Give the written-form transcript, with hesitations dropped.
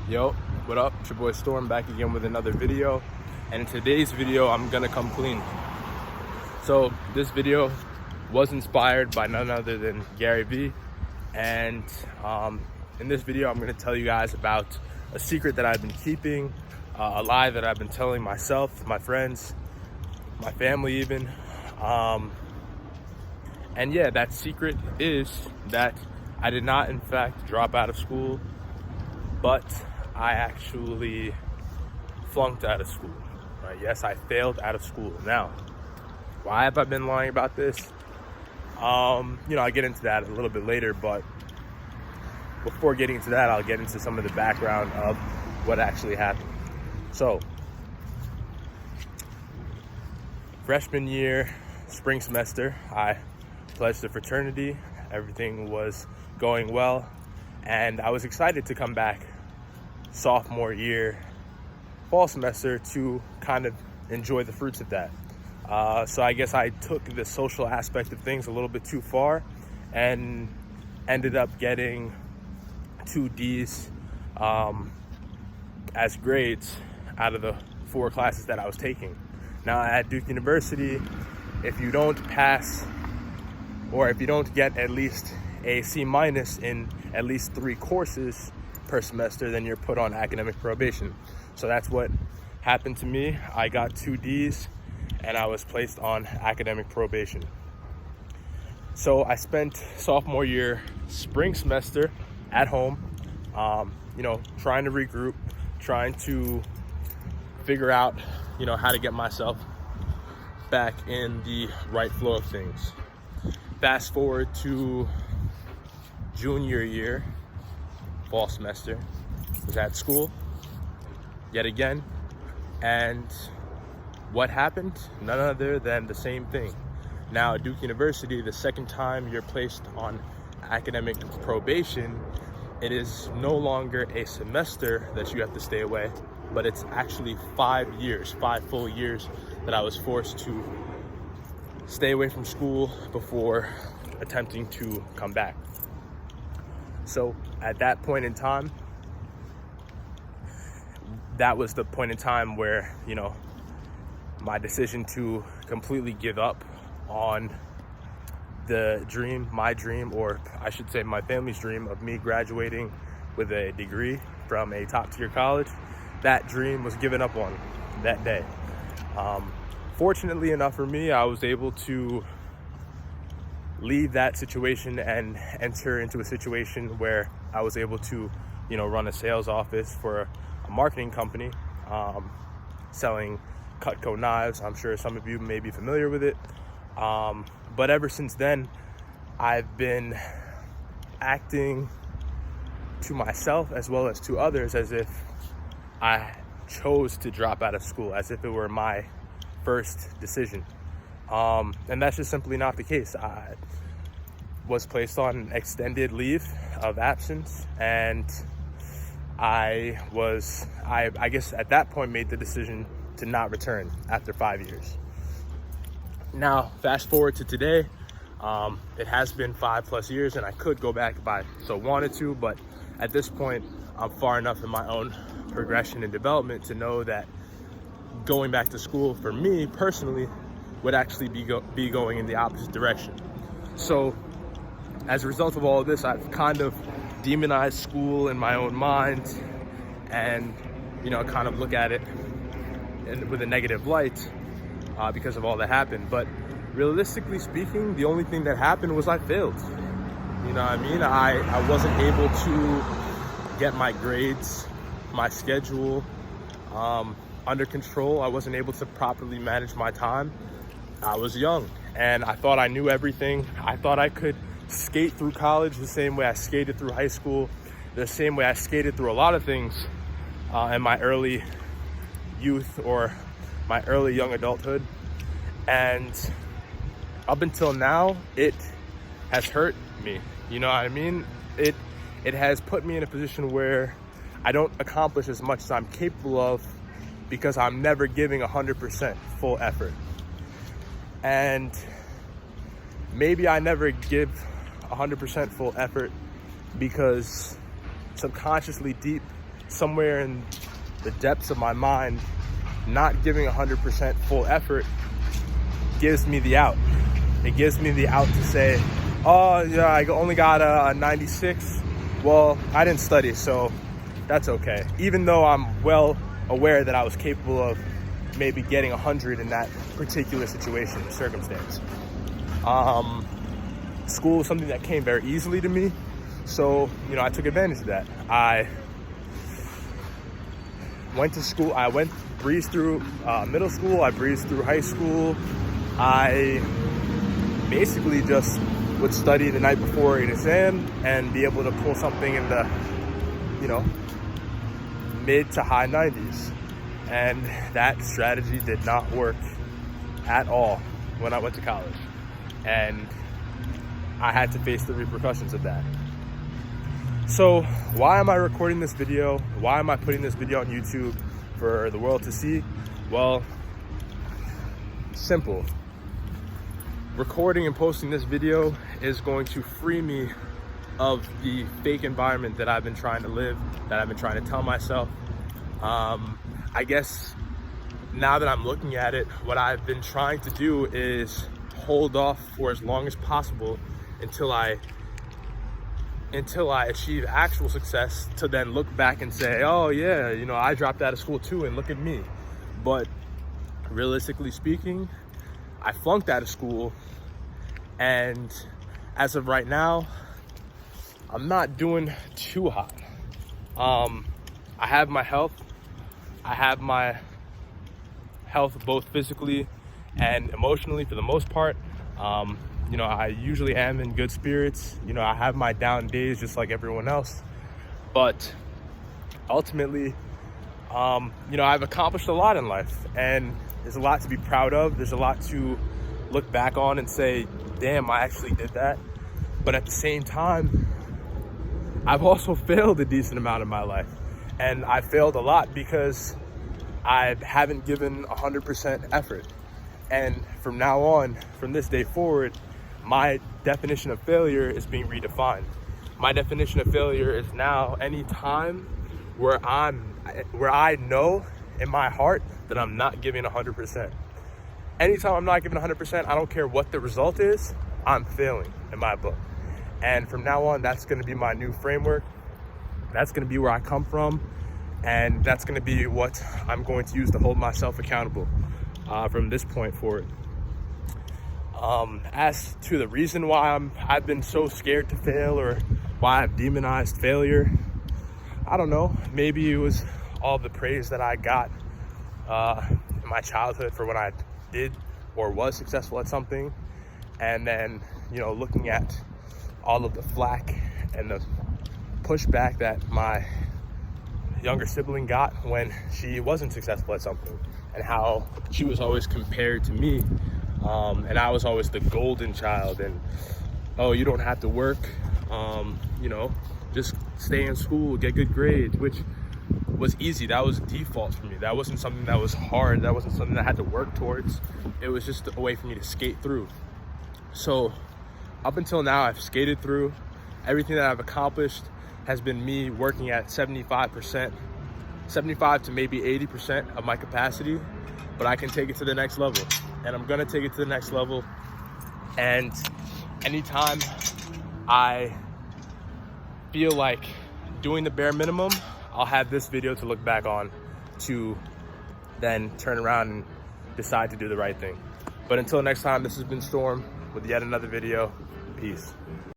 Yo, what up? It's your boy Storm back again with another video. And in today's video, I'm gonna come clean. So this video was inspired by none other than Gary Vee. And in this video, I'm gonna tell you guys about a secret that I've been keeping, a lie that I've been telling myself, my friends, my family even. And yeah, that secret is that I did not in fact drop out of school, but I actually flunked out of school. Right? Yes, I failed out of school. Now, why have I been lying about this? I'll get into that a little bit later, but before getting into that, I'll get into some of the background of what actually happened. So, freshman year, spring semester, I pledged the fraternity. Everything was going well, and I was excited to come back sophomore year, fall semester, to kind of enjoy the fruits of that. So I guess I took the social aspect of things a little bit too far and ended up getting 2 D's as grades out of the 4 classes that I was taking. Now at Duke University, if you don't pass, or if you don't get at least a C- in at least 3 courses per semester, then you're put on academic probation. So that's what happened to me. I got 2 D's and I was placed on academic probation. So I spent sophomore year spring semester at home, trying to regroup, trying to figure out, how to get myself back in the right flow of things. Fast forward to junior year, fall semester, was at school yet again, and what happened? None other than the same thing. Now at Duke University, the second time you're placed on academic probation, it is no longer a semester that you have to stay away, but it's actually 5 years, 5 full years that I was forced to stay away from school before attempting to come back. So at that point in time, that was the point in time where, my decision to completely give up on the dream, my dream, or I should say my family's dream of me graduating with a degree from a top-tier college, that dream was given up on that day. Fortunately enough for me, I was able to leave that situation and enter into a situation where I was able to, run a sales office for a marketing company, selling Cutco knives. I'm sure some of you may be familiar with it. But ever since then, I've been acting to myself as well as to others as if I chose to drop out of school, as if it were my first decision. And that's just simply not the case. I was placed on extended leave of absence, and I guess at that point made the decision to not return after 5 years. Now, fast forward to today, it has been 5+ years, and I could go back if I so wanted to, but at this point, I'm far enough in my own progression and development to know that going back to school for me personally would actually be going in the opposite direction. So as a result of all of this, I've kind of demonized school in my own mind and, kind of look at it with a negative light because of all that happened. But realistically speaking, the only thing that happened was I failed. You know what I mean? I wasn't able to get my grades, my schedule under control. I wasn't able to properly manage my time. I was young and I thought I knew everything. I thought I could skate through college the same way I skated through high school, the same way I skated through a lot of things in my early youth or my early young adulthood. And up until now, it has hurt me. You know what I mean? It has put me in a position where I don't accomplish as much as I'm capable of because I'm never giving 100% full effort. And maybe I never give 100% full effort because subconsciously deep somewhere in the depths of my mind, not giving 100% full effort gives me the out. It gives me the out to say, oh yeah, I only got a 96. Well, I didn't study, so that's okay. Even though I'm well aware that I was capable of maybe getting 100 in that particular situation or circumstance. School was something that came very easily to me, so I took advantage of that. I went to school. Breezed through middle school. I breezed through high school. I basically just would study the night before an exam and be able to pull something in the mid to high 90s. And that strategy did not work at all when I went to college. And I had to face the repercussions of that. So why am I recording this video? Why am I putting this video on YouTube for the world to see? Well, simple. Recording and posting this video is going to free me of the fake environment that I've been trying to live, that I've been trying to tell myself. I guess now that I'm looking at it, what I've been trying to do is hold off for as long as possible until I achieve actual success, to then look back and say, oh yeah, I dropped out of school too and look at me. But realistically speaking, I flunked out of school, and as of right now, I'm not doing too hot. I have my health. I have my health both physically and emotionally for the most part. I usually am in good spirits. I have my down days just like everyone else. But ultimately, I've accomplished a lot in life, and there's a lot to be proud of. There's a lot to look back on and say, damn, I actually did that. But at the same time, I've also failed a decent amount in my life. And I failed a lot because I haven't given 100% effort. And from now on, from this day forward, my definition of failure is being redefined. My definition of failure is now any time where I know in my heart that I'm not giving 100%. Anytime I'm not giving 100%, I don't care what the result is, I'm failing in my book. And from now on, that's going to be my new framework. That's going to be where I come from, and that's going to be what I'm going to use to hold myself accountable from this point forward. As to the reason why I've been so scared to fail, or why I've demonized failure, I don't know. Maybe it was all the praise that I got in my childhood for when I did or was successful at something, and then looking at all of the flack and the pushback that my younger sibling got when she wasn't successful at something, and how she was always compared to me, and I was always the golden child, and oh, you don't have to work, just stay in school, get good grades, which was easy. That was default for me. That wasn't something that was hard. That wasn't something that I had to work towards. It was just a way for me to skate through. So up until now, I've skated through. Everything that I've accomplished has been me working at 75% to maybe 80% of my capacity, but I can take it to the next level, and I'm gonna take it to the next level. And anytime I feel like doing the bare minimum, I'll have this video to look back on to then turn around and decide to do the right thing. But until next time, this has been Storm with yet another video. Peace.